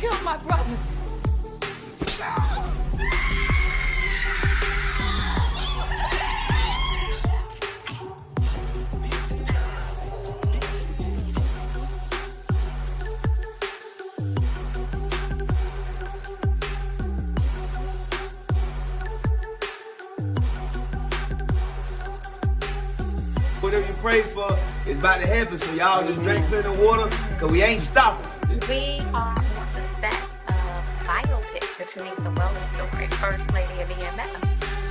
killed my brother. Whatever you pray for is about to happen, so y'all just drink plenty of water, because we ain't stopping. We are on the set of biopic, the Teresa Wellness story, First Lady of EMS.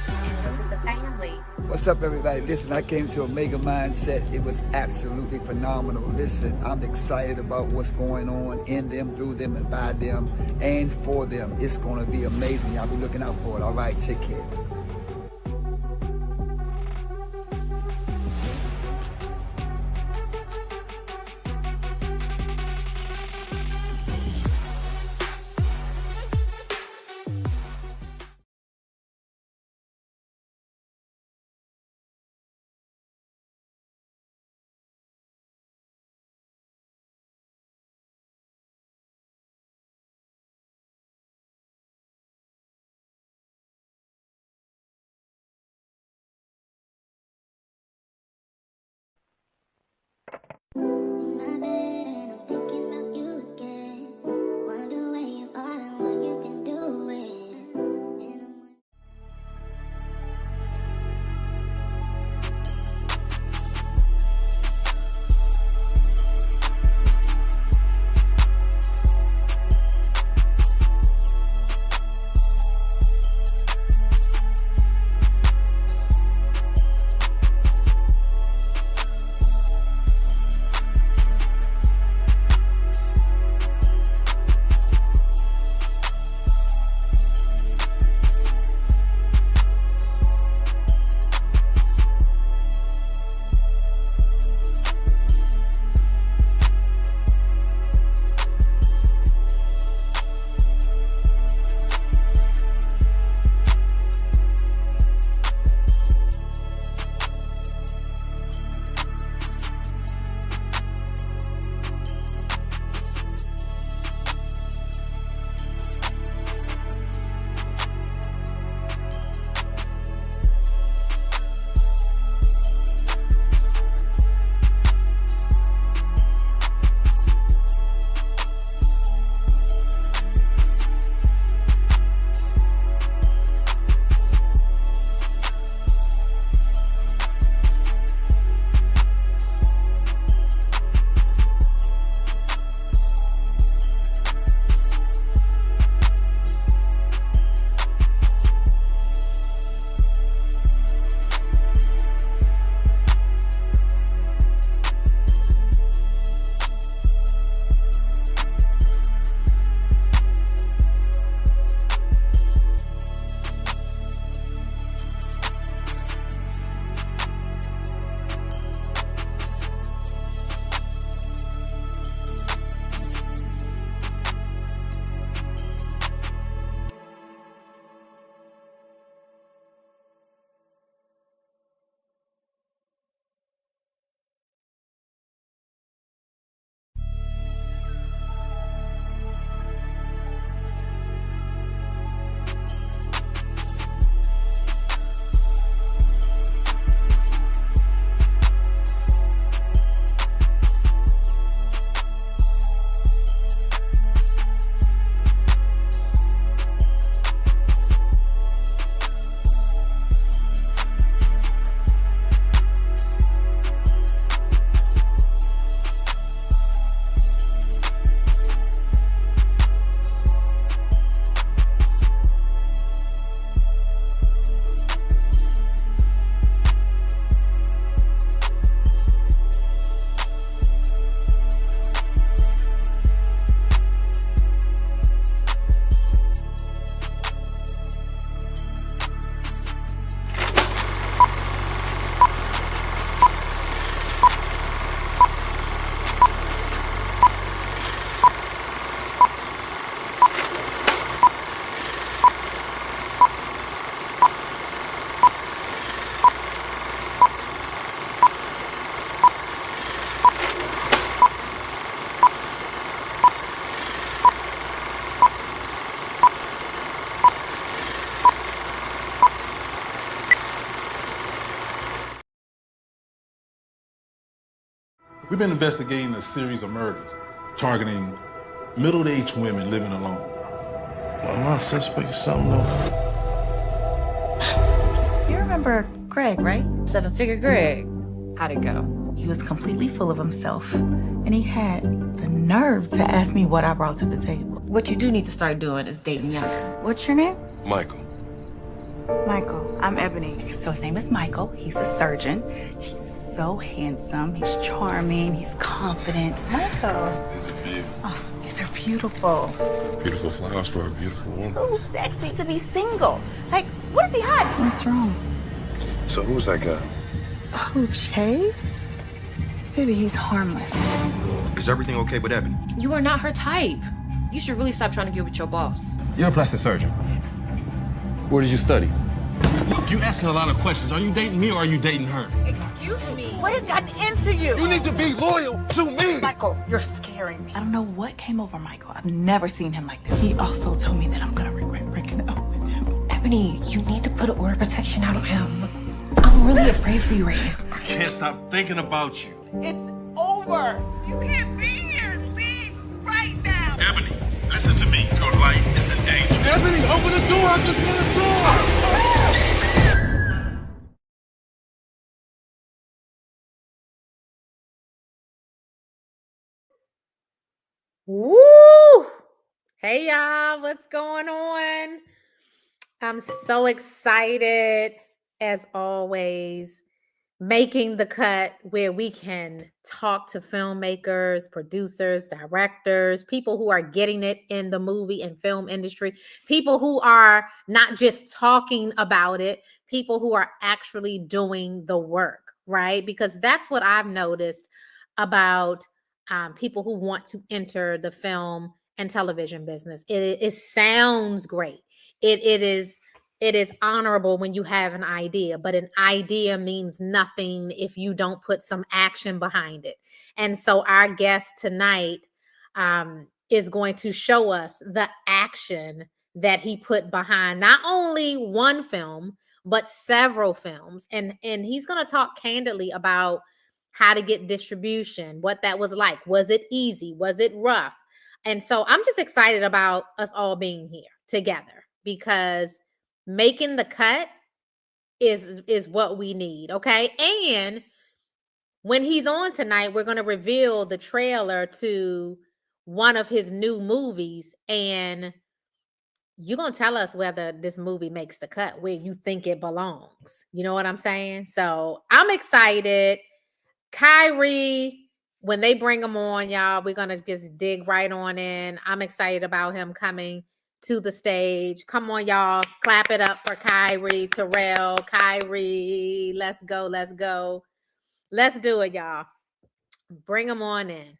And this is the family. What's up, everybody? Listen, I came to Omega Mindset. It was absolutely phenomenal. Listen, I'm excited about what's going on in them, through them, and by them, and for them. It's going to be amazing. Y'all be looking out for it. All right, take care. In my bed and I'm thinking about you again. Wonder where you are and what you've been doing. And I'm We've been investigating a series of murders targeting middle-aged women living alone. Am I suspect of something though? You remember Greg, right? Seven-figure Greg. How'd it go? He was completely full of himself, and he had the nerve to ask me what I brought to the table. What you do need to start doing is dating younger. What's your name? Michael. Michael. I'm Ebony. So his name is Michael. He's a surgeon. He's so handsome. He's charming. He's confident. Michael. Is it for you? Oh, these are beautiful. Beautiful flowers for a beautiful woman. Too sexy to be single. Like, what does he hide? What's wrong? So who's that guy? Oh, Chase? Baby, he's harmless. Is everything okay with Ebony? You are not her type. You should really stop trying to get with your boss. You're a plastic surgeon. Where did you study? Look, you asking a lot of questions. Are you dating me or are you dating her? Excuse me. What has gotten into you? You need to be loyal to me. Michael, you're scaring me. I don't know what came over Michael. I've never seen him like this. He also told me that I'm gonna regret breaking up with him. Ebony, you need to put an order of protection out on him. I'm really afraid for you right now. I can't stop thinking about you. It's over. You can't be here. Leave right now. Ebony, listen to me. Your life is in danger. Ebony, open the door. I just want a door. Woo! Hey y'all, what's going on? I'm so excited as always. Making the Cut, where we can talk to filmmakers, producers, directors, people who are getting it in the movie and film industry, people who are not just talking about it, people who are actually doing the work, right? Because that's what I've noticed about people who want to enter the film and television business. It sounds great. It is honorable when you have an idea, but an idea means nothing if you don't put some action behind it. And so our guest tonight is going to show us the action that he put behind not only one film, but several films. And he's going to talk candidly about how to get distribution, what that was like. Was it easy? Was it rough? And so I'm just excited about us all being here together, because making the cut is what we need, okay? And when he's on tonight, we're going to reveal the trailer to one of his new movies, and you're going to tell us whether this movie makes the cut, where you think it belongs. You know what I'm saying? So I'm excited. Kyree, when they bring him on, y'all, we're going to just dig right on in. I'm excited about him coming to the stage. Come on, y'all. Clap it up for Kyree Terrell. Kyree, let's go. Let's go. Let's do it, y'all. Bring them on in.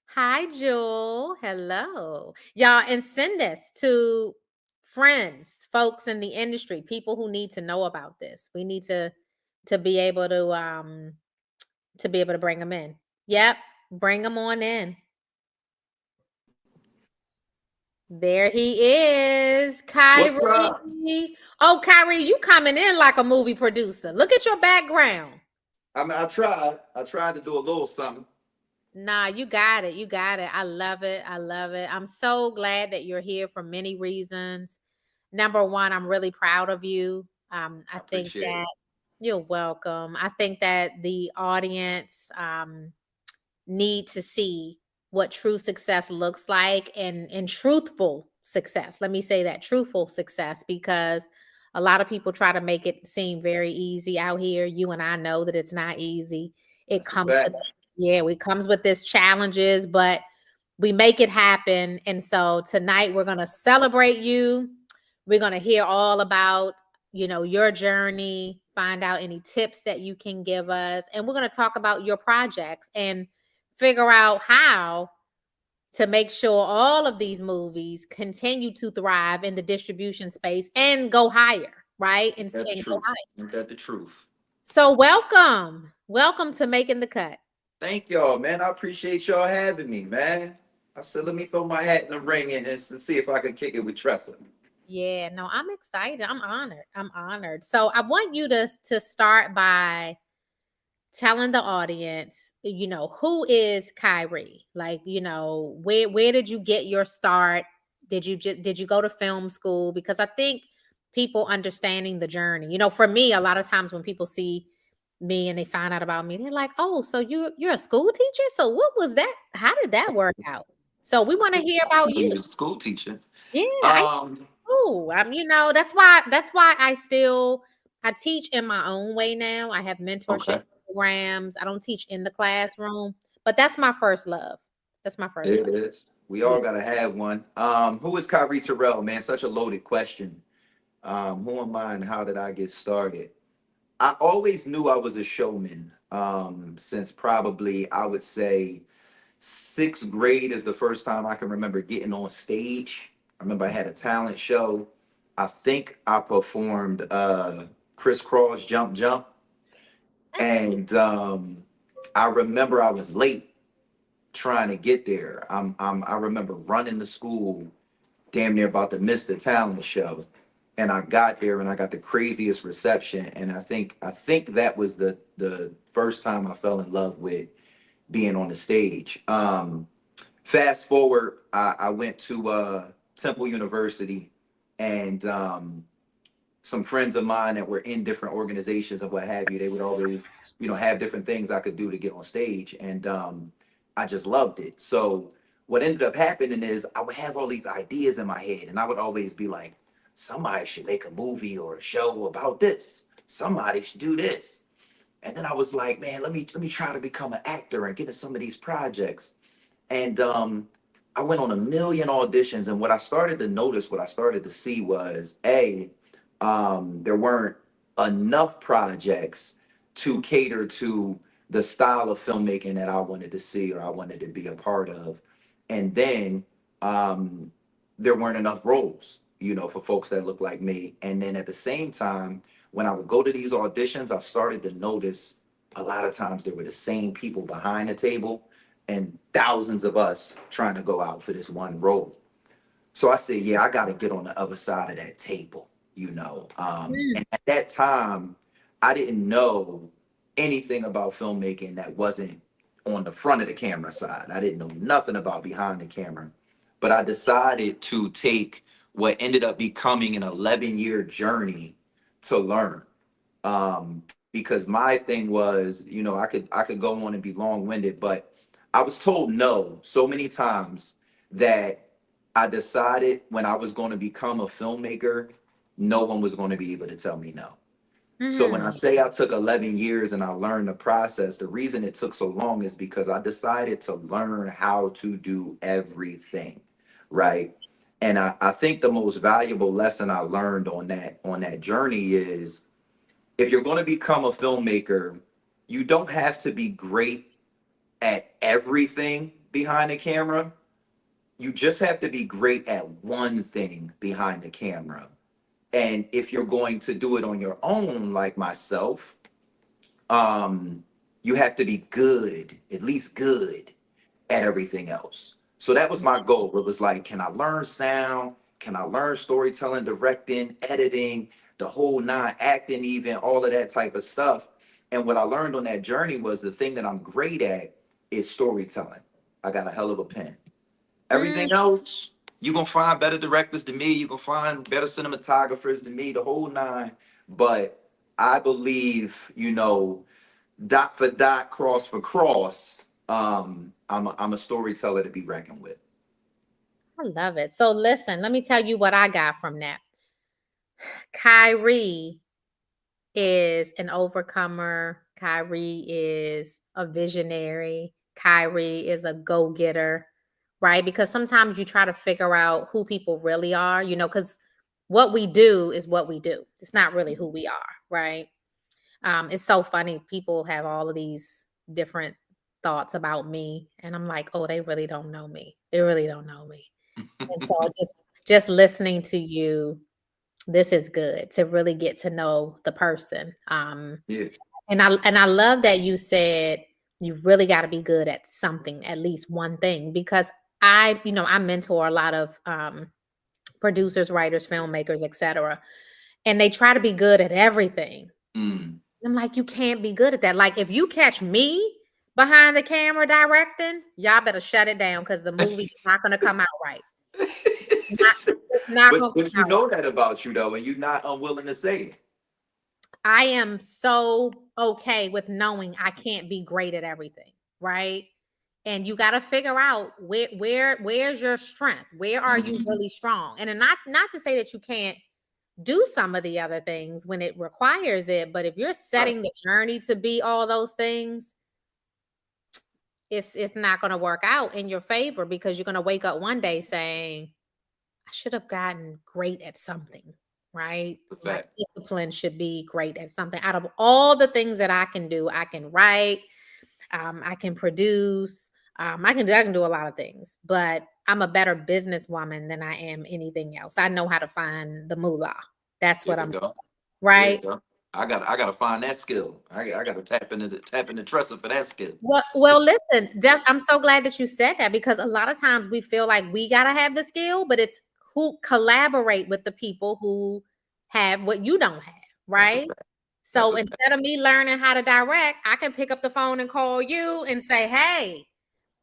Hi, Jewel. Hello. Y'all, and send this to friends, folks in the industry, people who need to know about this. We need to be able to bring them in. Yep. Bring them on in. There he is, Kyree. Oh, Kyree, you coming in like a movie producer. Look at your background. I mean, I tried to do a little something. Nah, you got it. You got it. I love it. I love it. I'm so glad that you're here for many reasons. Number one, I'm really proud of you. I think that you're welcome. I think that the audience need to see what true success looks like, and truthful success. Let me say that, truthful success, because a lot of people try to make it seem very easy out here. You and I know that it's not easy. It comes with its challenges, but we make it happen. And so tonight we're going to celebrate you. We're going to hear all about, your journey, find out any tips that you can give us. And we're going to talk about your projects and figure out how to make sure all of these movies continue to thrive in the distribution space and go higher, right? And go higher. Ain't that the truth? So welcome to Making the Cut. Thank y'all, man. I appreciate y'all having me, man. I said, let me throw my hat in the ring and to see if I can kick it with Tressa. Yeah, no, I'm excited. I'm honored. So I want you to start by telling the audience, who is Kyree? Like, where did you get your start? Did you go to film school? Because I think people understanding the journey. For me, a lot of times when people see me and they find out about me, they're like, "Oh, so you're a school teacher? So what was that? How did that work out?" So we want to hear about He you. was a school teacher. Yeah, Um, that's why I teach in my own way now. I have mentorship okay. programs. I don't teach in the classroom, but that's my first love. That's my first It love. is. We Yeah. all gotta have one. Who is Kyree Terrell, man? Such a loaded question. Who am I and how did I get started? I always knew I was a showman. Since probably I would say sixth grade is the first time I can remember getting on stage. I remember I had a talent show. I think I performed crisscross jump jump. And I remember I was late trying to get there. I remember running to school, damn near about to miss the talent show, and I got there and I got the craziest reception. And I think that was the first time I fell in love with being on the stage. Fast forward, I went to Temple University, and some friends of mine that were in different organizations and what have you, they would always, have different things I could do to get on stage. And I just loved it. So what ended up happening is I would have all these ideas in my head, and I would always be like, somebody should make a movie or a show about this. Somebody should do this. And then I was like, man, let me try to become an actor and get into some of these projects. And I went on a million auditions, and what I started to notice, what I started to see was there weren't enough projects to cater to the style of filmmaking that I wanted to see or I wanted to be a part of. And then um, there weren't enough roles, for folks that look like me. And then at the same time, when I would go to these auditions, I started to notice a lot of times there were the same people behind the table and thousands of us trying to go out for this one role. So I said, yeah, I got to get on the other side of that table. Mm. And at that time, I didn't know anything about filmmaking that wasn't on the front of the camera side. I didn't know nothing about behind the camera. But I decided to take what ended up becoming an 11-year journey to learn. Because my thing was, I could go on and be long-winded, but I was told no so many times that I decided when I was going to become a filmmaker, no one was going to be able to tell me no. So when I Mm. say I took 11 years and I learned the process, the reason it took so long is because I decided to learn how to do everything, right? And I think the most valuable lesson I learned on that journey is if you're going to become a filmmaker, you don't have to be great at everything behind the camera. You just have to be great at one thing behind the camera. And if you're going to do it on your own, like myself, you have to be good, at least good at everything else. So that was my goal. It was like, can I learn sound? Can I learn storytelling, directing, editing, the whole nine, acting, even all of that type of stuff? And what I learned on that journey was the thing that I'm great at is storytelling. I got a hell of a pen. Mm. Everything else, you're gonna find better directors than me, you're gonna find better cinematographers than me, the whole nine. But I believe, dot for dot, cross for cross, I'm a storyteller to be reckoned with. I love it. So listen, let me tell you what I got from that. Kyrie is an overcomer. Kyrie is a visionary. Kyrie is a go-getter, right? Because sometimes you try to figure out who people really are, because what we do is what we do. It's not really who we are, right? It's so funny. People have all of these different thoughts about me, and I'm like, oh, they really don't know me. They really don't know me. And so just listening to you, this is good to really get to know the person. Yeah. And I love that you said you really got to be good at something, at least one thing, because I mentor a lot of producers, writers, filmmakers, etc. And they try to be good at everything. Mm. I'm like, you can't be good at that. Like, if you catch me behind the camera directing, y'all better shut it down because the movie is not going to come out right. It's not going to But come you out right. know that about you though, and you're not unwilling to say it. I am so okay with knowing I can't be great at everything, right? And you got to figure out where's your strength? Where are you really strong? And then not to say that you can't do some of the other things when it requires it, but if you're setting the journey to be all those things, it's not going to work out in your favor because you're going to wake up one day saying, I should have gotten great at something, right? My discipline should be great at something. Out of all the things that I can do, I can write, I can produce, I can do a lot of things, but I'm a better businesswoman than I am anything else. I know how to find the moolah. That's what I'm doing, right? I gotta find that skill. I gotta tap into the dresser for that skill. Well, listen, I'm so glad that you said that because a lot of times we feel like we gotta have the skill, but it's who collaborate with the people who have what you don't have, right? So instead of me learning how to direct, I can pick up the phone and call you and say, hey,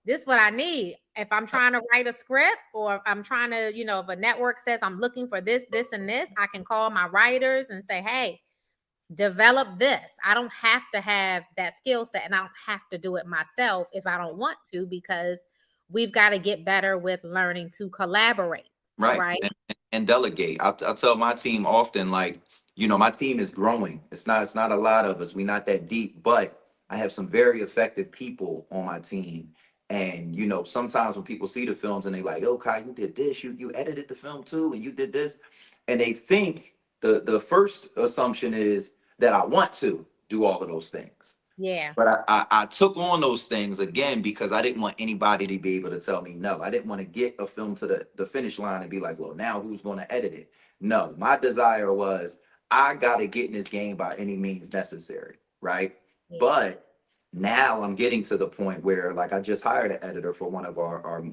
this is what I need. If I'm trying to write a script or if I'm trying to, if a network says I'm looking for this, this, and this, I can call my writers and say, hey, develop this. I don't have to have that skill set and I don't have to do it myself if I don't want to, because we've got to get better with learning to collaborate. Right. And delegate. I tell my team often, like, my team is growing. It's not a lot of us. We're not that deep, but I have some very effective people on my team. And sometimes when people see the films and they like, oh, Kai, you did this, you edited the film too, and you did this, and they think the first assumption is that I want to do all of those things. Yeah. But I took on those things again because I didn't want anybody to be able to tell me no. I didn't want to get a film to the finish line and be like, well, now who's going to edit it? No, my desire was I got to get in this game by any means necessary, right? Yeah. But now I'm getting to the point where, like, I just hired an editor for one of our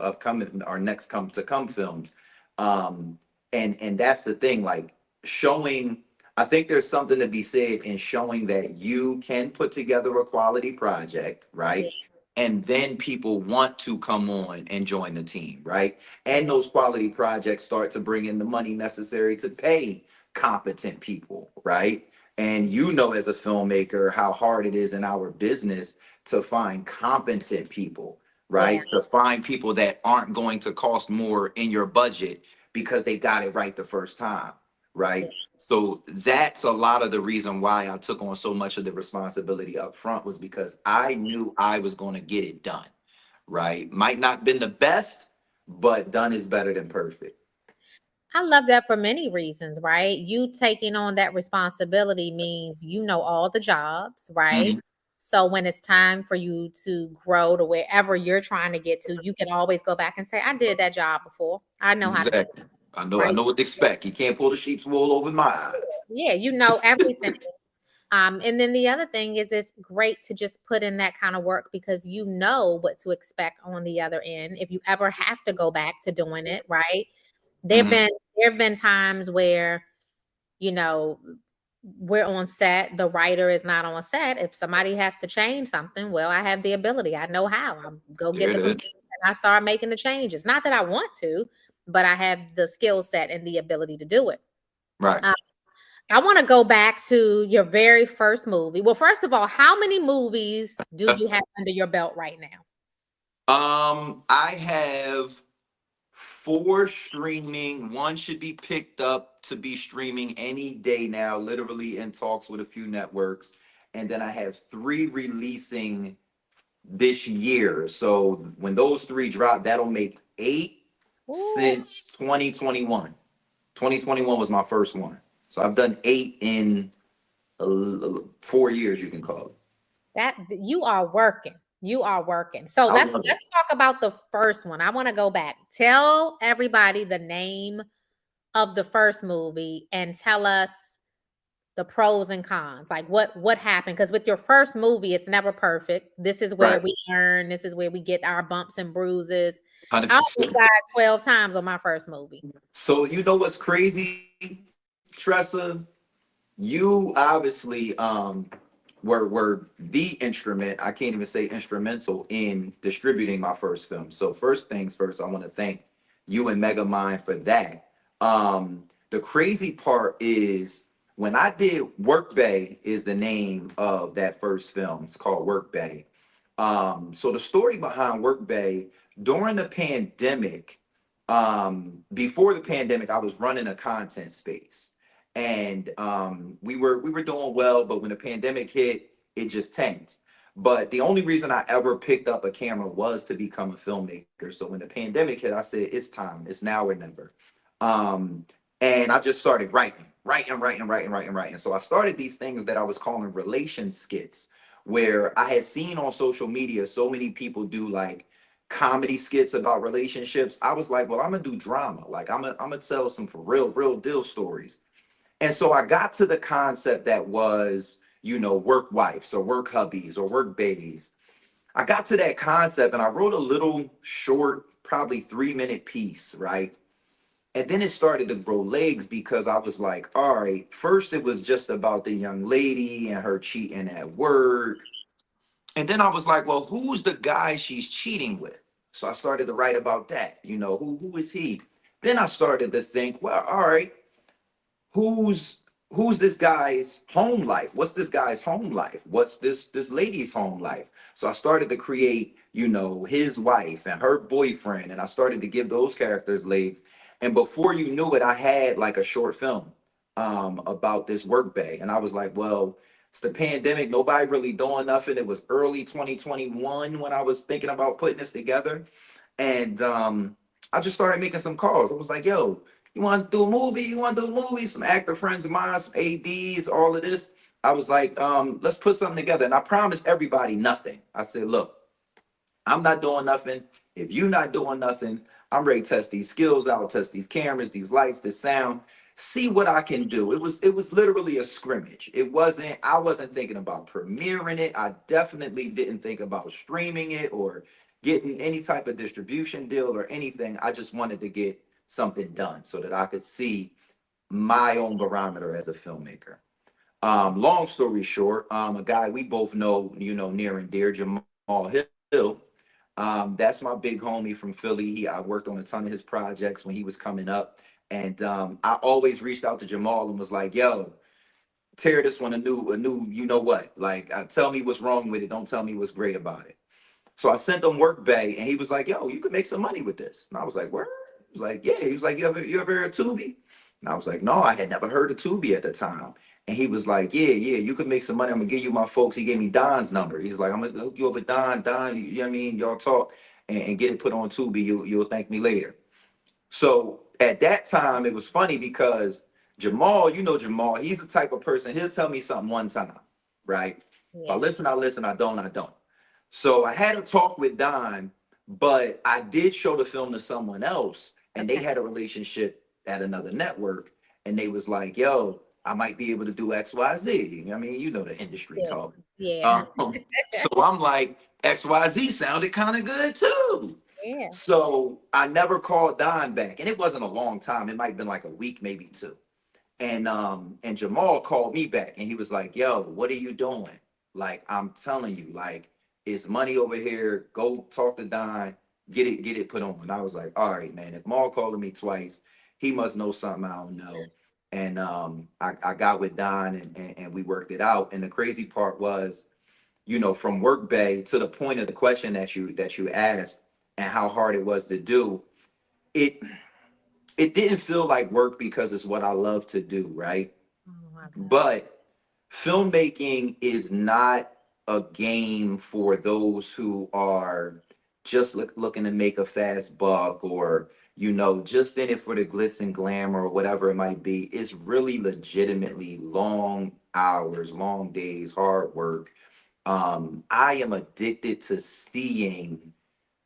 upcoming, our next come films. And that's the thing, like, showing, I think there's something to be said in showing that you can put together a quality project, right? Yeah. And then people want to come on and join the team, right? And those quality projects start to bring in the money necessary to pay competent people, right? And as a filmmaker, how hard it is in our business to find competent people, right? Yeah. To find people that aren't going to cost more in your budget because they got it right the first time, right? Yeah. So that's a lot of the reason why I took on so much of the responsibility up front, was because I knew I was going to get it done, right? Might not been the best, but done is better than perfect. I love that for many reasons, right? You taking on that responsibility means all the jobs, right? Mm-hmm. So when it's time for you to grow to wherever you're trying to get to, you can always go back and say, I did that job before. I know how to do it. I know what to expect. You can't pull the sheep's wool over my eyes. Yeah, everything. And then the other thing is it's great to just put in that kind of work because you know what to expect on the other end if you ever have to go back to doing it, right? There have been times where, we're on set, the writer is not on set. If somebody has to change something, well, I have the ability. I know how. I'll go get the computer and I start making the changes. Not that I want to, but I have the skill set and the ability to do it. Right. I want to go back to your very first movie. Well, first of all, how many movies do you have under your belt right now? I have 4 streaming. 1 should be picked up to be streaming any day now, literally in talks with a few networks. And then I have 3 releasing this year. So when those 3 drop, that'll make 8 since 2021. 2021 was my first one. So I've done 8 in 4 years, you can call it. That you are working. You are working. So let's talk about the first one. I want to go back. Tell everybody the name of the first movie and tell us the pros and cons. Like what happened? Because with your first movie, it's never perfect. This is where we learn. This is where we get our bumps and bruises. 100%. I almost died 12 times on my first movie. So you know what's crazy, Tressa? you obviously were the instrument, I can't even say instrumental, in distributing my first film. So first things first, I want to thank you and Megamind for that. The crazy part is when I did Work Bay is the name of that first film. It's called Work Bay. So the story behind Work Bay, during the pandemic, before the pandemic, I was running a content space, and we were doing well, but when the pandemic hit, it just tanked. But the only reason I ever picked up a camera was to become a filmmaker. So when the pandemic hit, I said it's time, it's now or never. Um, and I just started writing. So I started these things that I was calling relation skits, where I had seen on social media so many people do like comedy skits about relationships. I was like, well, I'm gonna do drama. Like I'm gonna tell some for real deal stories. And so I got to the concept that was, work wives or work hubbies or work bays. I got to that concept and I wrote a little short, probably 3-minute piece, right? And then it started to grow legs because I was like, all right, first it was just about the young lady and her cheating at work. And then I was like, well, who's the guy she's cheating with? So I started to write about that. Who is he? Then I started to think, well, all right, who's who's this guy's home life? What's this guy's home life? What's this lady's home life? So I started to create, his wife and her boyfriend, and I started to give those characters legs. And before you knew it, I had like a short film about this work bay. And I was like, well, it's the pandemic, nobody really doing nothing. It was early 2021 when I was thinking about putting this together. And I just started making some calls. I was like, yo, you want to do a movie? You want to do a movie? Some actor friends of mine, some ADs, all of this. I was like, let's put something together. And I promised everybody nothing. I said, look, I'm not doing nothing. If you're not doing nothing, I'm ready to test these skills out, test these cameras, these lights, this sound, see what I can do. It was literally a scrimmage. I wasn't thinking about premiering it. I definitely didn't think about streaming it or getting any type of distribution deal or anything. I just wanted to get something done so that I could see my own barometer as a filmmaker. Long story short, a guy we both know, near and dear, Jamal Hill. That's my big homie from Philly. I worked on a ton of his projects when he was coming up. And I always reached out to Jamal and was like, yo, tear this one a new, you know what? Like, tell me what's wrong with it. Don't tell me what's great about it. So I sent him Work Bay and he was like, yo, you could make some money with this. And I was like, where? He was like, yeah. He was like, you ever heard of Tubi? And I was like, no, I had never heard of Tubi at the time. And he was like, yeah, you could make some money. I'm gonna give you my folks. He gave me Don's number. He's like, I'm gonna hook you up with Don, you know what I mean? Y'all talk and get it put on Tubi. You'll thank me later. So at that time, it was funny because Jamal, Jamal, he's the type of person, he'll tell me something one time, right? If I Yeah. listen, I listen, I don't. So I had a talk with Don, but I did show the film to someone else, and they Okay. had a relationship at another network, and they was like, yo, I might be able to do XYZ. I mean, the industry Yeah. talk. Yeah. So I'm like, XYZ sounded kind of good too. Yeah. So I never called Don back, and it wasn't a long time. It might have been like a week, maybe two. And Jamal called me back, and he was like, "Yo, what are you doing? Like, I'm telling you, like, it's money over here. Go talk to Don, get it put on." And I was like, "All right, man. If Maul calling me twice, he must know something I don't know." And I got with Don, and we worked it out. And the crazy part was, from Work Bay to the point of the question that you asked and how hard it was to do it. It didn't feel like work because it's what I love to do, right? Oh, I love it. But filmmaking is not a game for those who are just looking to make a fast buck, or just in it for the glitz and glamour or whatever it might be. It's really legitimately long hours, long days, hard work. I am addicted to seeing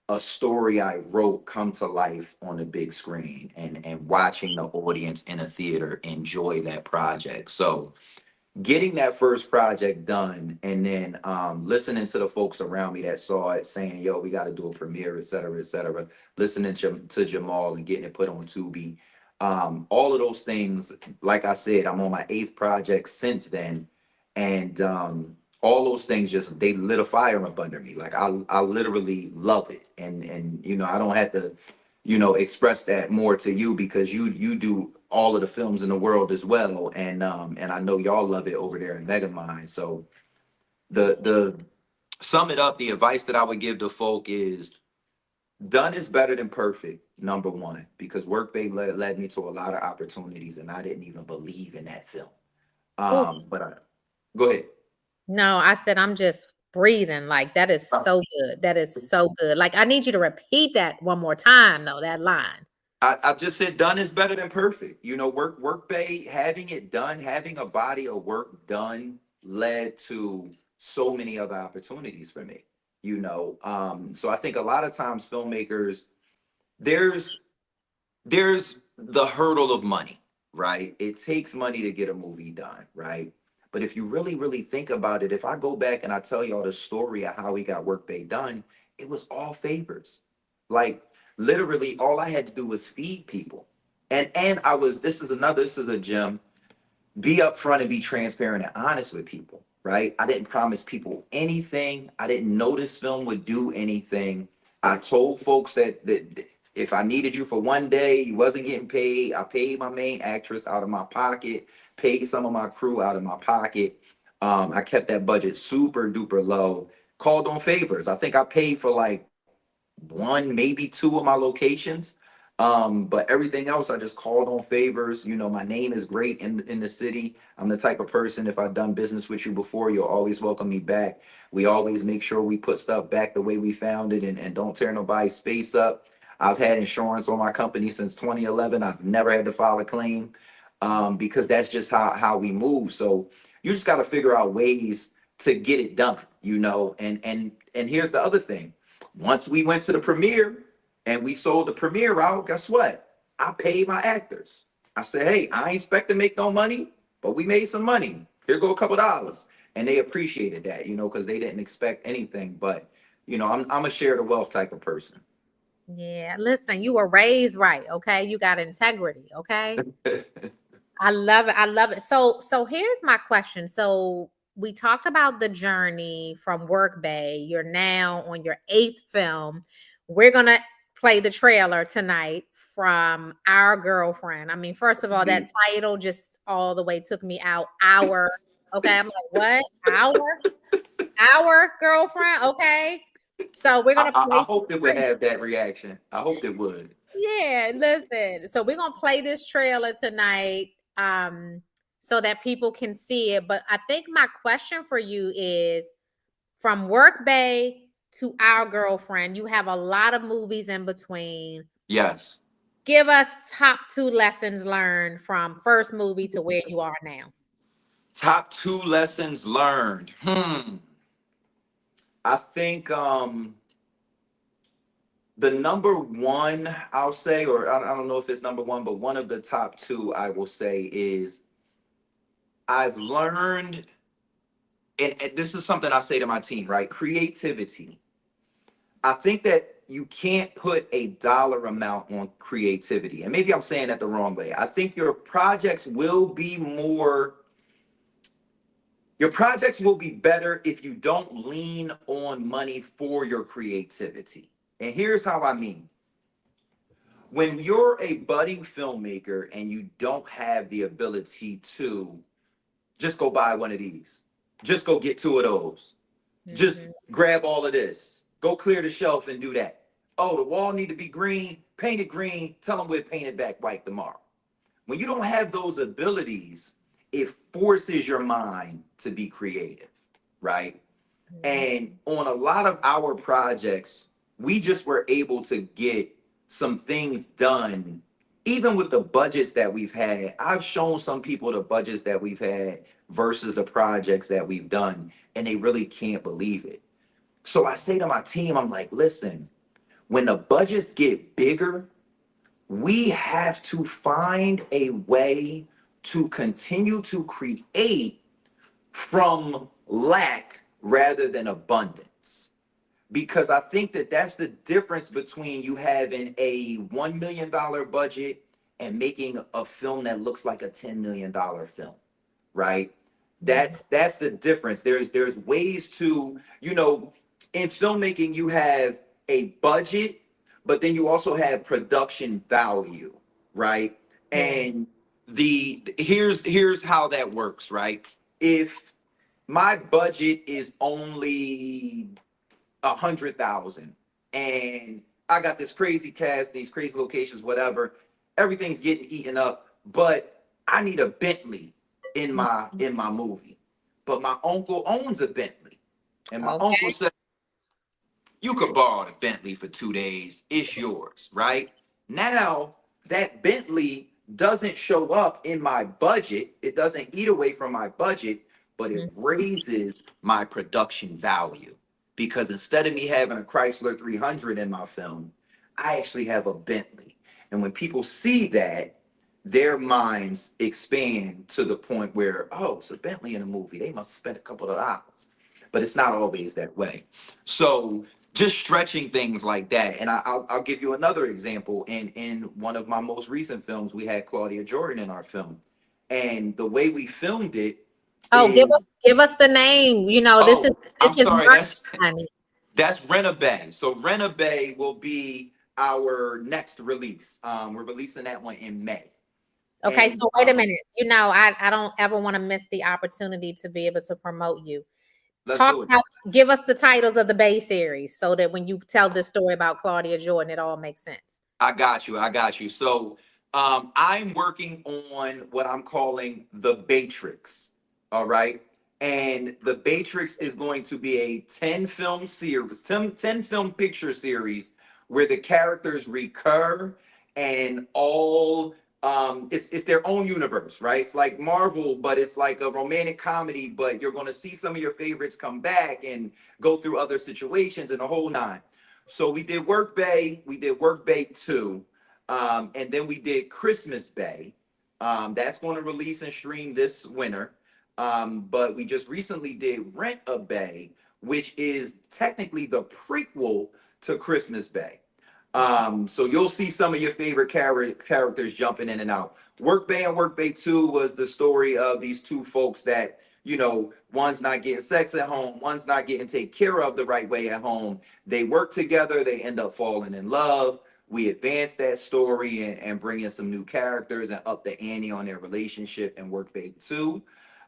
a story I wrote come to life on a big screen, and watching the audience in a theater enjoy that project. So getting that first project done, and then listening to the folks around me that saw it saying, yo, we got to do a premiere, et cetera, listening to Jamal and getting it put on Tubi. All of those things, like I said, I'm on my 8th project since then. And all those things just, they lit a fire up under me. Like I literally love it. And you know, I don't have to, you know, express that more to you because you do all of the films in the world as well. And I know y'all love it over there in Megamind. So the sum it up, the advice that I would give to folk is done is better than perfect, number one, because Workday led me to a lot of opportunities and I didn't even believe in that film. Ooh. Go ahead. No, I said I'm just breathing. Like that is so good. That is so good. Like I need you to repeat that one more time, though, that line. I just said done is better than perfect. You know, Workday, having it done, having a body of work done led to so many other opportunities for me. You know, so I think a lot of times filmmakers, there's the hurdle of money, right? It takes money to get a movie done, right? But if you really, really think about it, if I go back and I tell y'all the story of how we got Workday done, it was all favors. Like literally all I had to do was feed people. And I was, this is a gem. Be upfront and be transparent and honest with people, right? I didn't promise people anything. I didn't know this film would do anything. I told folks that if I needed you for one day, you wasn't getting paid. I paid my main actress out of my pocket, paid some of my crew out of my pocket. I kept that budget super duper low. Called on favors. I think I paid for like one, maybe two of my locations. But everything else, I just called on favors. You know, my name is great in the city. I'm the type of person, if I've done business with you before, you'll always welcome me back. We always make sure we put stuff back the way we found it and don't tear nobody's space up. I've had insurance on my company since 2011. I've never had to file a claim because that's just how we move. So you just got to figure out ways to get it done, you know, and here's the other thing. Once we went to the premiere and we sold the premiere out, guess what? I paid my actors. I said, hey, I ain't expect to make no money, but we made some money. Here go a couple dollars. And they appreciated that, you know, because they didn't expect anything. But, you know, I'm a share the wealth type of person. Yeah, listen, you were raised right, okay? You got integrity, okay? I love it. I love it. So here's my question. So we talked about the journey from Work Bay. You're now on your 8th film. We're gonna play the trailer tonight from Our Girlfriend. I mean, first of all, that title just all the way took me out. Our, okay. I'm like, what? Our girlfriend, okay. So we're gonna play. I hope it would have that reaction. I hope it would. Yeah, listen. So we're gonna play this trailer tonight, so that people can see it. But I think my question for you is, from Work Bay to Our Girlfriend, you have a lot of movies in between. Yes. Give us top 2 lessons learned from first movie to where you are now. Top 2 lessons learned. I think the number one, I'll say, or I don't know if it's number one, but one of the top 2 I will say is I've learned, and this is something I say to my team, right? Creativity. I think that you can't put a dollar amount on creativity. And maybe I'm saying that the wrong way. I think your projects will be better if you don't lean on money for your creativity. And here's how I mean. When you're a budding filmmaker and you don't have the ability to just go buy one of these, just go get 2 of those, just grab all of this, go clear the shelf and do that. Oh, the wall need to be green, paint it green, tell them we'll paint it back white tomorrow. When you don't have those abilities, it forces your mind to be creative, right? And on a lot of our projects, we just were able to get some things done, even with the budgets that we've had. I've shown some people the budgets that we've had versus the projects that we've done, and they really can't believe it. So I say to my team, I'm like, listen, when the budgets get bigger, we have to find a way to continue to create from lack rather than abundance. Because I think that that's the difference between you having a $1 million budget and making a film that looks like a $10 million film, right? That's the difference. There's ways to, you know, in filmmaking you have a budget, but then you also have production value, right? And here's how that works, right? If my budget is only 100,000 and I got this crazy cast, these crazy locations, whatever, everything's getting eaten up, but I need a Bentley in my movie. But my uncle owns a Bentley. And my uncle said, you could borrow the Bentley for 2 days. It's yours, right? Now that Bentley doesn't show up in my budget. It doesn't eat away from my budget, but it raises my production value. Because instead of me having a Chrysler 300 in my film, I actually have a Bentley. And when people see that, their minds expand to the point where, oh, it's a Bentley in a movie. They must spend a couple of dollars. But it's not always that way. So just stretching things like that. And I'll give you another example. In one of my most recent films, we had Claudia Jordan in our film. And the way we filmed it. Oh, give us the name. You know, this is sorry, that's Rent-A-Bay. So Rent-A-Bay will be our next release. We're releasing that one in May. Okay, and, so wait a minute. You know, I don't ever want to miss the opportunity to be able to promote you. Give us the titles of the Bay series so that when you tell this story about Claudia Jordan, it all makes sense. I got you. So I'm working on what I'm calling the Baytrix. All right. And the Baytrix is going to be a 10 film series, 10 film picture series where the characters recur and all it's their own universe, right? It's like Marvel, but it's like a romantic comedy, but you're going to see some of your favorites come back and go through other situations and the whole nine. So we did Work Bay, we did Work Bay 2, and then we did Christmas Bay. That's going to release and stream this winter. But we just recently did Rent-A-Bay, which is technically the prequel to Christmas Bay. So you'll see some of your favorite characters jumping in and out. Work Bay and Work Bay 2 was the story of these two folks that, you know, one's not getting sex at home, one's not getting taken care of the right way at home. They work together, they end up falling in love. We advance that story and bring in some new characters and up the ante on their relationship in Work Bay 2.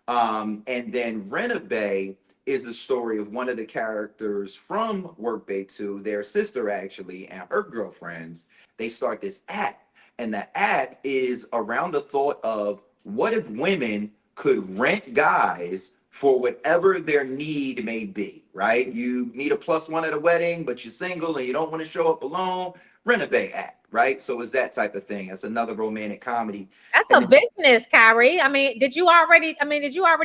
And then Rent-A-Bay is the story of one of the characters from Work Bay 2, their sister actually, and her girlfriends. They start this app, and the app is around the thought of what if women could rent guys for whatever their need may be, right? You need a +1 at a wedding, but you're single and you don't want to show up alone. Rent-A-Bay app, right? So it's that type of thing. It's another romantic comedy. That's a business, Kyree. I mean, did you already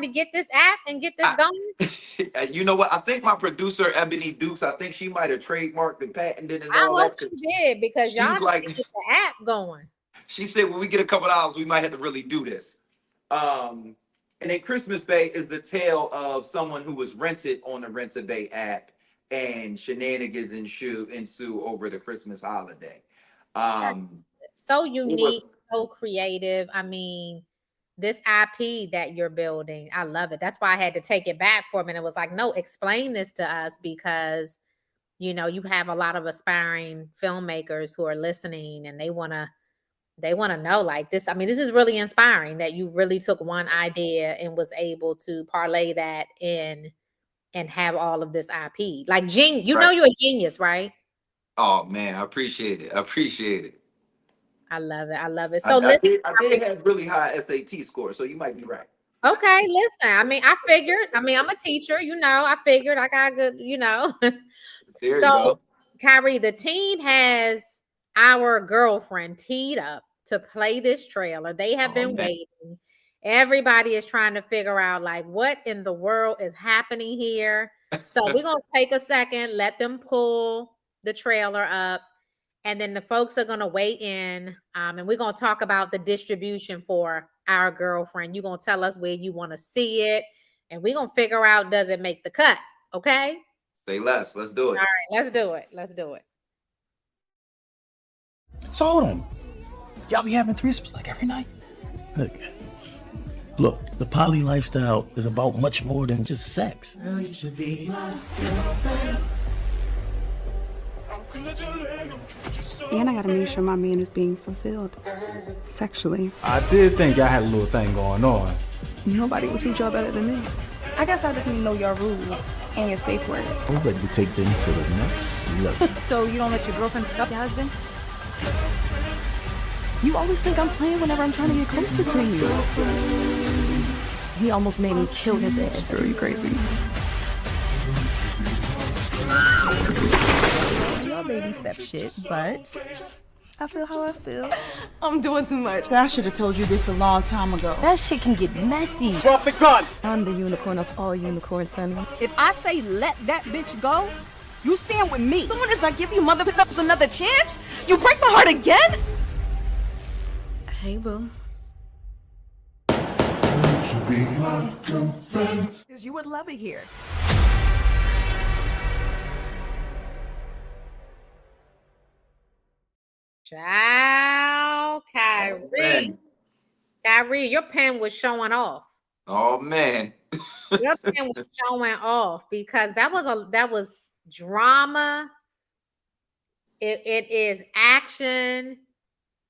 get this app and get this going? You know what? I think my producer, Ebony Dukes, I think she might have trademarked and patented and I all hope that. she did, because y'all like, need to get the app going. She said, when we get a couple dollars, we might have to really do this. And then Christmas Bay is the tale of someone who was rented on the Rent-A-Bay app, and shenanigans ensue over the Christmas holiday. So unique, so creative. I mean, this IP that you're building, I love it. That's why I had to take it back for a minute. It was like, no, explain this to us, because, you know, you have a lot of aspiring filmmakers who are listening and they want to know, like, this. I mean, this is really inspiring that you really took one idea and was able to parlay that in and have all of this IP. Like, know you're a genius, right? Oh man, I appreciate it. I love it. So I did have really high SAT scores, so you might be right. Okay, listen. I mean, I'm a teacher, you know. I figured I got good, you know. There you go. Kyree, the team has our girlfriend teed up to play this trailer. They have been waiting. Everybody is trying to figure out, like, what in the world is happening here. So we're going to take a second, let them pull the trailer up, and then the folks are going to weigh in, and we're going to talk about the distribution for our girlfriend. You're going to tell us where you want to see it, and we're going to figure out, does it make the cut? Okay? Say less. Let's do it. All right, let's do it. So hold on. Y'all be having threesomes like every night? Look, the poly lifestyle is about much more than just sex. And I gotta make sure my man is being fulfilled sexually. I did think y'all had a little thing going on. Nobody will suit y'all better than me. I guess I just need to know your rules and your safe word. We're ready to take things to the next level. So you don't let your girlfriend pick up your husband? You always think I'm playing whenever I'm trying to get closer to you. He almost made me kill his ass. Very crazy. Your baby step shit, but I feel how I feel. I'm doing too much. I should have told you this a long time ago. That shit can get messy. Drop the gun! I'm the unicorn of all unicorns, honey. If I say let that bitch go, you stand with me. As soon as I give you motherfuckers another chance, you break my heart again? Hey, boo. Because you would love it here. Child, Kyree. Kyree, your pen was showing off. Oh man. Your pen was showing off because that was drama. It is action.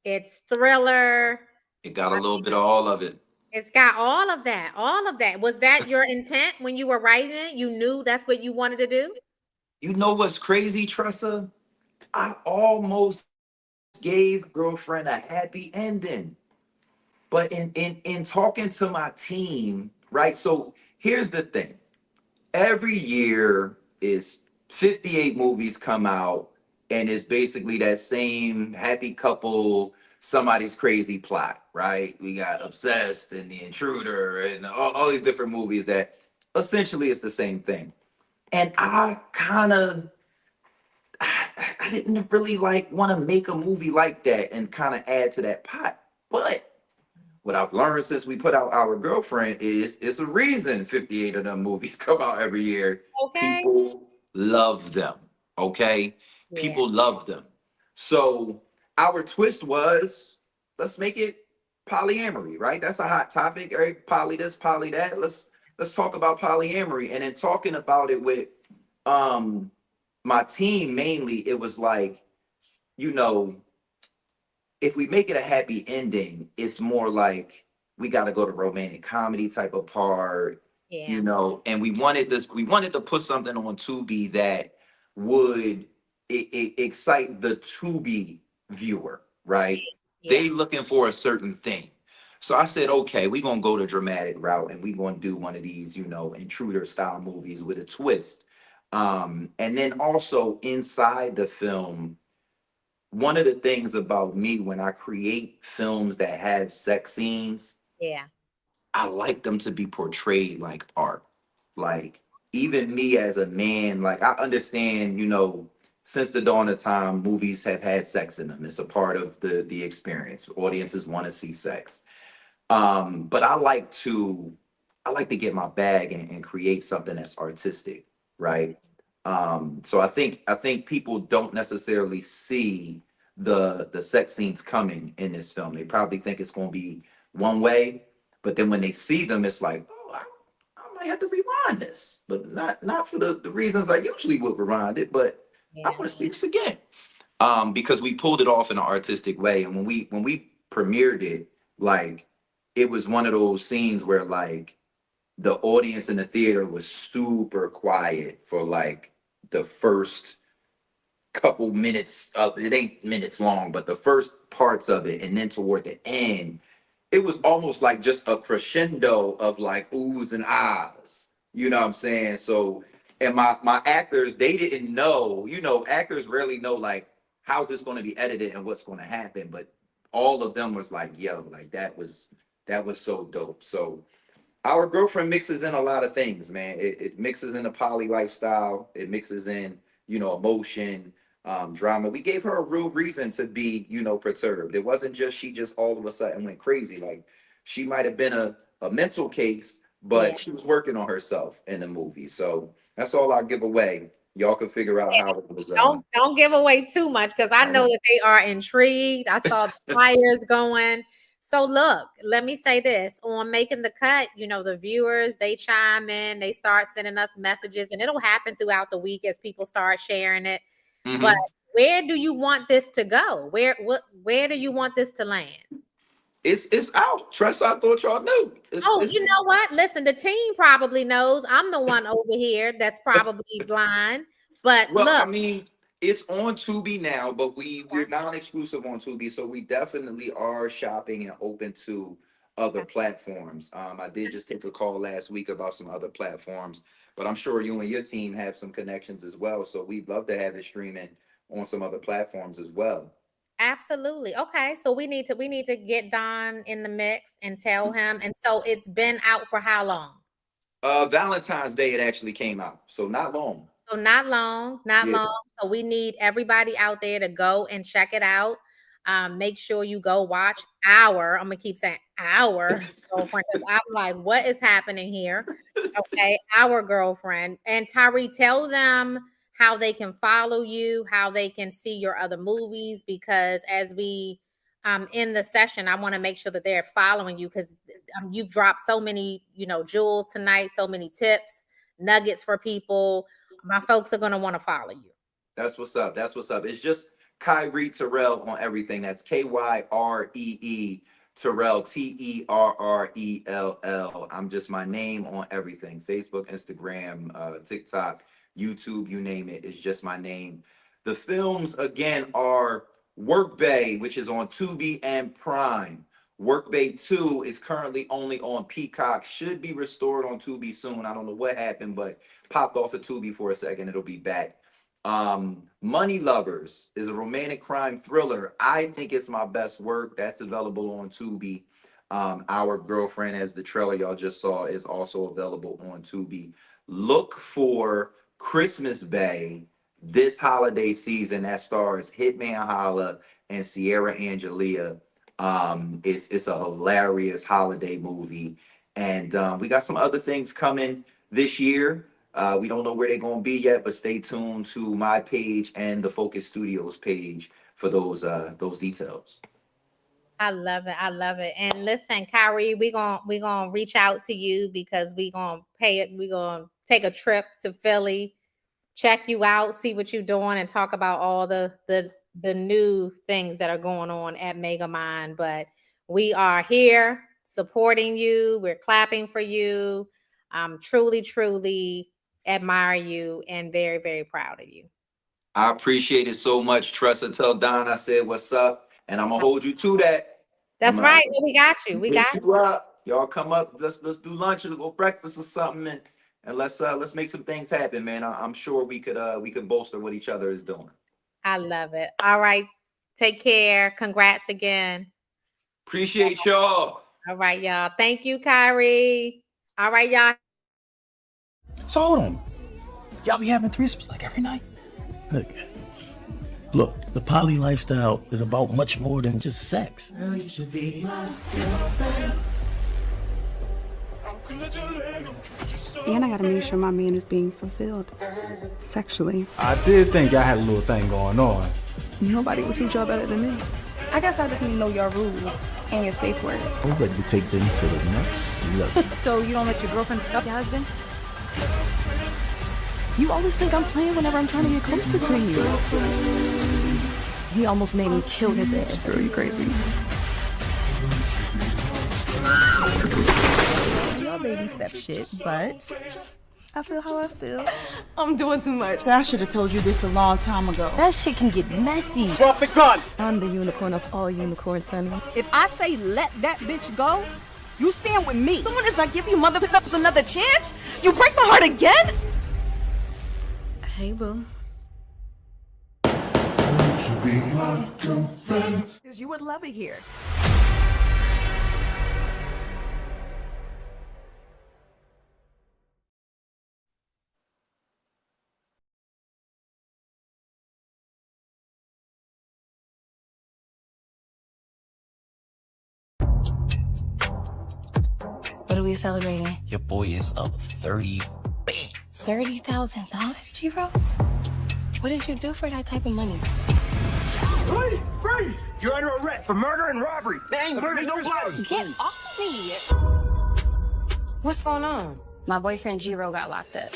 It's thriller. It got a little bit of all of it. It's got all of that. All of that. Was that your intent when you were writing it? You knew that's what you wanted to do? You know what's crazy, Tressa? I almost gave Girlfriend a happy ending. But in talking to my team, right? So here's the thing. Every year is 58 movies come out, and it's basically that same happy couple, somebody's crazy plot, right? We got Obsessed and The Intruder and all these different movies that essentially it's the same thing. And I didn't really want to make a movie like that and kind of add to that pot. But what I've learned since we put out Our Girlfriend is it's a reason 58 of them movies come out every year. Okay. People love them. Okay. Yeah. People love them. So our twist was, let's make it polyamory, right? That's a hot topic, right? Poly this, poly that. Let's talk about polyamory. And in talking about it with my team mainly, it was like, if we make it a happy ending, it's more like we got to go to romantic comedy type of part, and we wanted to put something on Tubi that would excite the Tubi viewer, right? Yeah. They looking for a certain thing. So I said, okay, we're going to go the dramatic route and we're going to do one of these, intruder style movies with a twist. And then also inside the film, one of the things about me when I create films that have sex scenes, I like them to be portrayed like art. Like even me as a man, I understand, since the dawn of time, movies have had sex in them. It's a part of the experience. Audiences want to see sex. But I like to get my bag and create something that's artistic, right? So I think people don't necessarily see the sex scenes coming in this film. They probably think it's going to be one way, but then when they see them, it's like, oh, I might have to rewind this, but not for the reasons I usually would rewind it, but I want to see this again. Because we pulled it off in an artistic way, and when we premiered it, it was one of those scenes where the audience in the theater was super quiet for the first couple minutes of it. Ain't minutes long, but the first parts of it, and then toward the end, it was almost like just a crescendo of oohs and ahs. You know what I'm saying? So, and my actors, they didn't know. Actors rarely know how's this going to be edited and what's going to happen. But all of them was yo, that was so dope. So Our Girlfriend mixes in a lot of things, man. It mixes in the poly lifestyle. It mixes in, emotion, drama. We gave her a real reason to be, perturbed. It wasn't just she just all of a sudden went crazy. She might have been a mental case, but she was working on herself in the movie. So that's all I'll give away, y'all can figure out how it was. Don't give away too much because I know that they are intrigued. I saw the flyers going. So look, let me say this. On Making the Cut, you know, the viewers, they chime in, they start sending us messages, and it'll happen throughout the week as people start sharing it. Mm-hmm. But where do you want this to go? Where do you want this to land? It's out. Trust, I thought y'all knew. You know what? Listen, the team probably knows. I'm the one over here that's probably blind. But well, look, I mean, it's on Tubi now, but we're non-exclusive on Tubi, so we definitely are shopping and open to other platforms. I did just take a call last week about some other platforms, but I'm sure you and your team have some connections as well. So we'd love to have it streaming on some other platforms as well. absolutely. Okay, so we need to get Don in the mix and tell him. And so it's been out for how long? Valentine's Day it actually came out, so not long. So not long. So we need everybody out there to go and check it out. Make sure you go watch I'm gonna keep saying our girlfriend because I'm like, what is happening here? Okay, our girlfriend. And Kyree, tell them how they can follow you, how they can see your other movies, because as we in the session, I want to make sure that they're following you because you've dropped so many, jewels tonight, so many tips, nuggets for people. My folks are going to want to follow you. That's what's up. It's just Kyree Terrell on everything. That's Kyree Terrell, Terrell. I'm just my name on everything. Facebook, Instagram, TikTok, YouTube, you name it. It's just my name. The films, again, are Work Bay, which is on Tubi and Prime. Work Bay 2 is currently only on Peacock. Should be restored on Tubi soon. I don't know what happened, but popped off of Tubi for a second. It'll be back. Money Lovers is a romantic crime thriller. I think it's my best work. That's available on Tubi. Our Girlfriend, as the trailer y'all just saw, is also available on Tubi. Look for Christmas Bay this holiday season. That stars Hitman Holla and Sierra Angelia. It's a hilarious holiday movie, and we got some other things coming this year. We don't know where they're going to be yet, but stay tuned to my page and the Focus Studios page for those details. I love it. And listen, Kyree, we're gonna reach out to you because we're gonna take a trip to Philly, check you out, see what you're doing, and talk about all the new things that are going on at Megamind. But we are here supporting you. We're clapping for you. Truly admire you and very, very proud of you. I appreciate it so much, Tressa. Tell Don I said what's up, and I'm gonna hold you to that. That's right. We got you. We got you up. Y'all come up. Let's do lunch or go breakfast or something, and let's make some things happen, man. I'm sure we could bolster what each other is doing. I love it. All right. Take care. Congrats again. Appreciate y'all. All right, y'all. Thank you, Kyree. All right, y'all. So hold on. Y'all be having threesomes like every night? Look, the poly lifestyle is about much more than just sex. Girl, you should be my girlfriend. And I gotta make sure my man is being fulfilled sexually. I did think y'all had a little thing going on. Nobody will suit y'all better than me. I guess I just need to know your rules and your safe word. We're ready to take things to the next level. So you don't let your girlfriend pick up your husband? You always think I'm playing whenever I'm trying to get closer to you. He almost made me kill his ass. Girl, you crazy. Y'all baby step shit, but I feel how I feel. I'm doing too much. I should have told you this a long time ago. That shit can get messy. Drop the gun! I'm the unicorn of all unicorns, honey. If I say let that bitch go, you stand with me. As soon as I give you motherfuckers another chance, you break my heart again? Hey, boo. Because you would love it here. What are we celebrating? Your boy is up 30 bands. $30,000, G-Bro? What did you do for that type of money? Please, freeze! You're under arrest for murder and robbery. Man, murder, no body. Get off me! What's going on? My boyfriend G-Ro got locked up.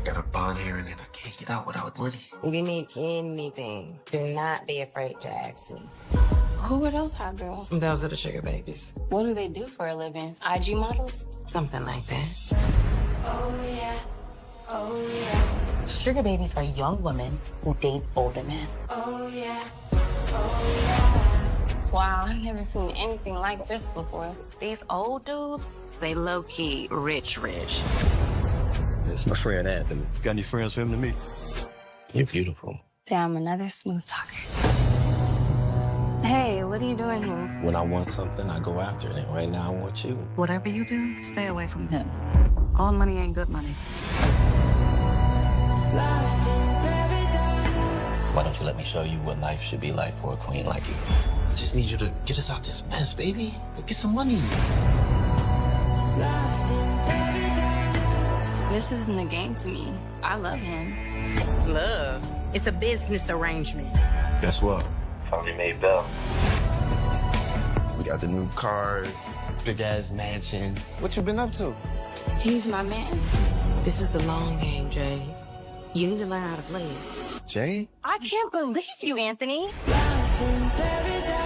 Got a bond hearing and I can't get out without money. If you need anything, do not be afraid to ask me. Who are those hot girls? Those are the sugar babies. What do they do for a living? IG models? Something like that. Oh yeah, oh yeah. Sugar babies are young women who date older men. Oh yeah, oh yeah. Wow, I've never seen anything like this before. These old dudes, they low-key rich. It's my friend Anthony. Got any friends for him to meet? You're beautiful. Damn, another smooth talker. Hey, what are you doing here? When I want something, I go after it. And right now, I want you. Whatever you do, stay away from him. All money ain't good money. Why don't you let me show you what life should be like for a queen like you? I just need you to get us out this mess, baby. Go get some money. This isn't a game to me. I love him. Love. It's a business arrangement. Guess what? Finally made Bell. We got the new car, big ass mansion. What you been up to? He's my man. This is the long game, Jay. You need to learn how to play it. Jay? I can't believe you, Anthony. Lost in paradise.